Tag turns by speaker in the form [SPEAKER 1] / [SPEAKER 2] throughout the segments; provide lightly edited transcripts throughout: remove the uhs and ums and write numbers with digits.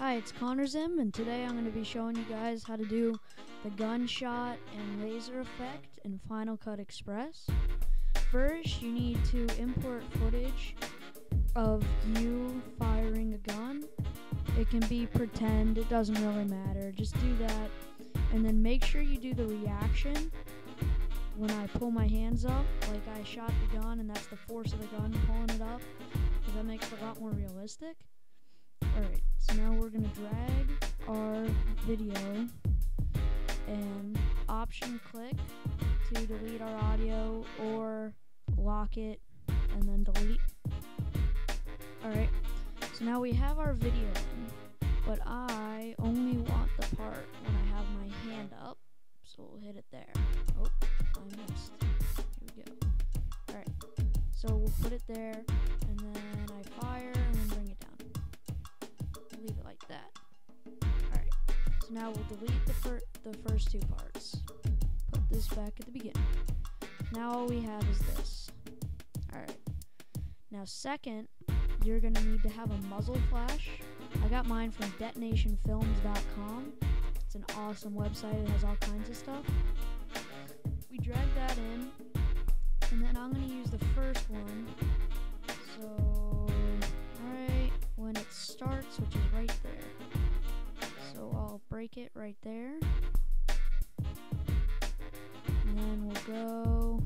[SPEAKER 1] Hi, it's Connorzim, and today I'm going to be showing you guys how to do the gunshot and laser effect in Final Cut Express. First, you need to import footage of you firing a gun. It can be pretend, it doesn't really matter. Just do that, and then make sure you do the reaction when I pull my hands up, like I shot the gun and that's the force of the gun pulling it up, because that makes it a lot more realistic. Alright, so now we're going to drag our video and option click to delete our audio or lock it and then delete. Alright, so now we have our video in, but I only want the part when I have my hand up, so we'll hit it there. Oh, I missed. Here we go. Alright, so we'll put it there, and then I fire, and then bring it down. Leave it like that. Alright, so now we'll delete the first two parts. Put this back at the beginning. Now all we have is this. Alright, now second, you're going to need to have a muzzle flash. I got mine from detonationfilms.com. It's an awesome website, it has all kinds of stuff. We drag that in, and then I'm going to use the first one. So, right when it starts, which is right there. So I'll break it right there. And then we'll go,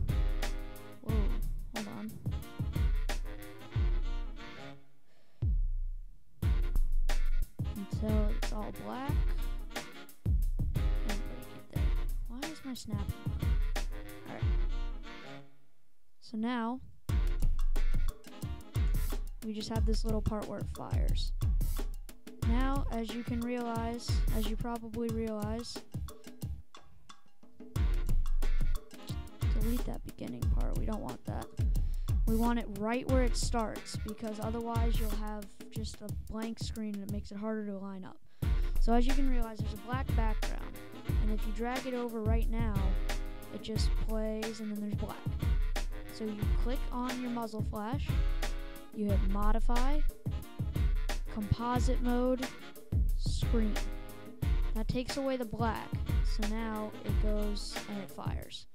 [SPEAKER 1] whoa, hold on. Until it's all black. And break it there. Why is my snapping? Alright. So now, we just have this little part where it fires. Now, as you can realize, as you probably realize, delete that beginning part. We don't want that. We want it right where it starts, because otherwise you'll have just a blank screen and it makes it harder to line up. So as you can realize, there's a black background, and if you drag it over right now, it just plays and then there's black. So you click on your muzzle flash, you hit modify, composite mode, screen. That takes away the black, so now it goes and it fires.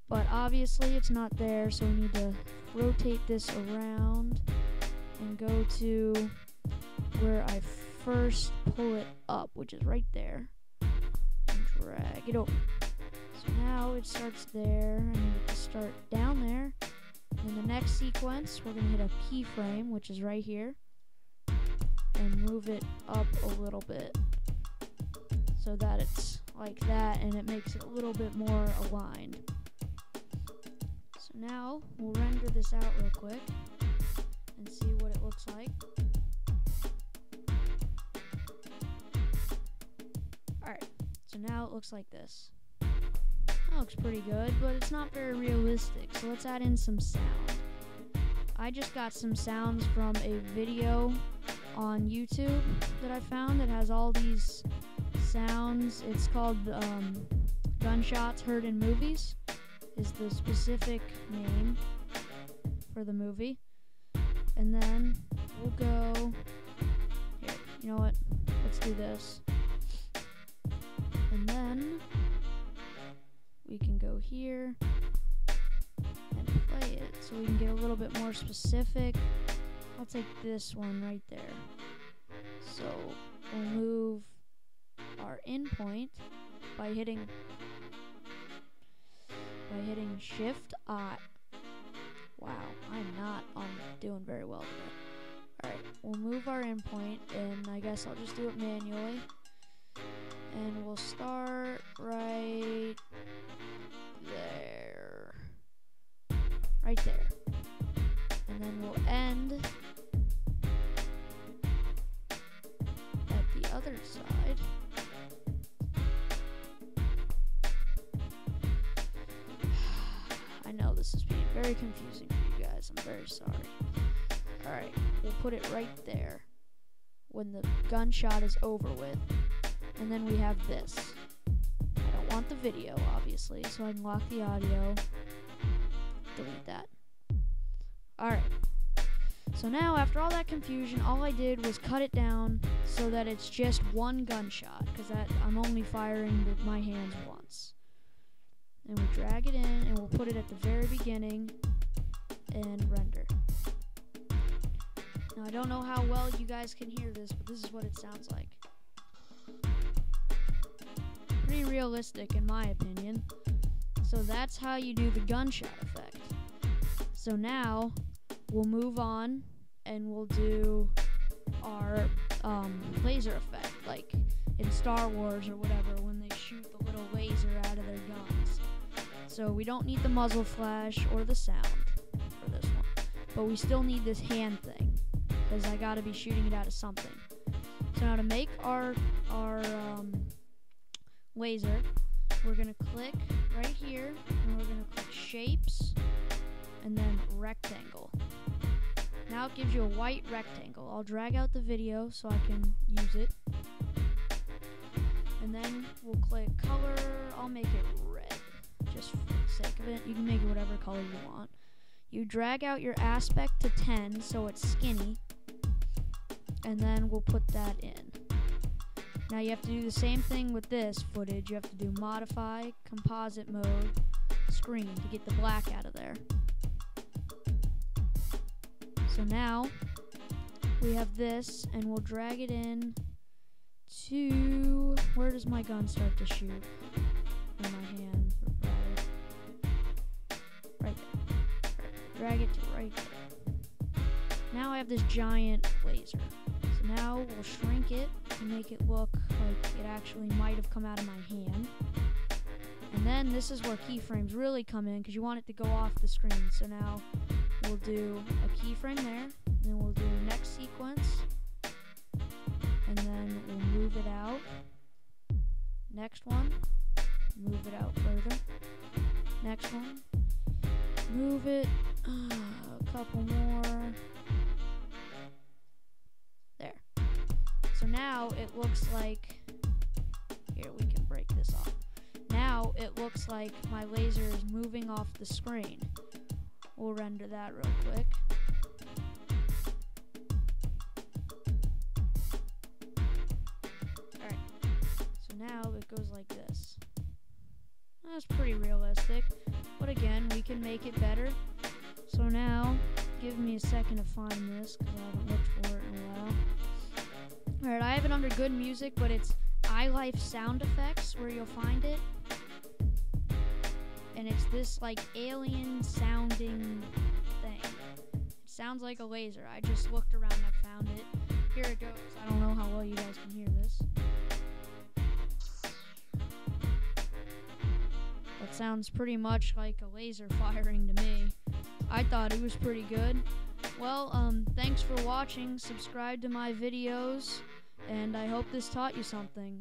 [SPEAKER 1] But obviously it's not there, so we need to rotate this around and go to where I first pull it up, which is right there, and drag it over. So now it starts there, and I need it to start down there. In the next sequence, we're going to hit a keyframe, which is right here, and move it up a little bit so that it's like that, and it makes it a little bit more aligned. So now, we'll render this out real quick and see what it looks like. Alright, so now it looks like this. That looks pretty good, but it's not very realistic, so let's add in some sound. I just got some sounds from a video on YouTube that I found that has all these sounds. It's called Gunshots Heard in Movies, is the specific name for the movie. And then we'll go, here, you know what, let's do this. And then we can go here and play it so we can get a little bit more specific. I'll take this one right there. So we'll move our endpoint by hitting Shift I. Wow, I'm not doing very well today. Alright, we'll move our endpoint, and I guess I'll just do it manually. And we'll start right there. Right there. And then we'll end at the other side. I know this is being very confusing for you guys. I'm very sorry. Alright, we'll put it right there when the gunshot is over with. And then we have this. I don't want the video, obviously, so I can lock the audio. Delete that. Alright. So now, after all that confusion, all I did was cut it down so that it's just one gunshot, because I'm only firing with my hands once. And we drag it in, and we'll put it at the very beginning and render. Now, I don't know how well you guys can hear this, but this is what it sounds like. Pretty realistic, in my opinion. So that's how you do the gunshot effect. So now, we'll move on, and we'll do our laser effect, like in Star Wars or whatever, when they shoot the little laser out of their guns. So we don't need the muzzle flash or the sound for this one, but we still need this hand thing, because I gotta be shooting it out of something. So now to make our laser, we're gonna click right here, and we're gonna click Shapes, and then Rectangle. Now it gives you a white rectangle. I'll drag out the video so I can use it. And then we'll click Color. I'll make it red, just for the sake of it. You can make it whatever color you want. You drag out your aspect to 10 so it's skinny, and then we'll put that in. Now you have to do the same thing with this footage. You have to do Modify, Composite Mode, Screen to get the black out of there. So now we have this, and we'll drag it in to, where does my gun start to shoot? In my hand, right there. Drag it to right there. Now I have this giant laser. So now we'll shrink it to make it look like it actually might have come out of my hand. And then this is where keyframes really come in, because you want it to go off the screen. So now we'll do a keyframe there, and then we'll do next sequence, and then we'll move it out. Next one, move it out further. Next one, move it a couple more. There. So now it looks like, here, we can break this off. Now it looks like my laser is moving off the screen. We'll render that real quick. Alright, so now it goes like this. That's pretty realistic, but again, we can make it better. So now, give me a second to find this, because I haven't looked for it in a while. Alright, I have it under good music, but it's iLife sound effects where you'll find it. And it's this like alien sounding thing. It sounds like a laser. I just looked around and I found it. Here it goes. I don't know how well you guys can hear this. That sounds pretty much like a laser firing to me. I thought it was pretty good. Well, thanks for watching. Subscribe to my videos, and I hope this taught you something.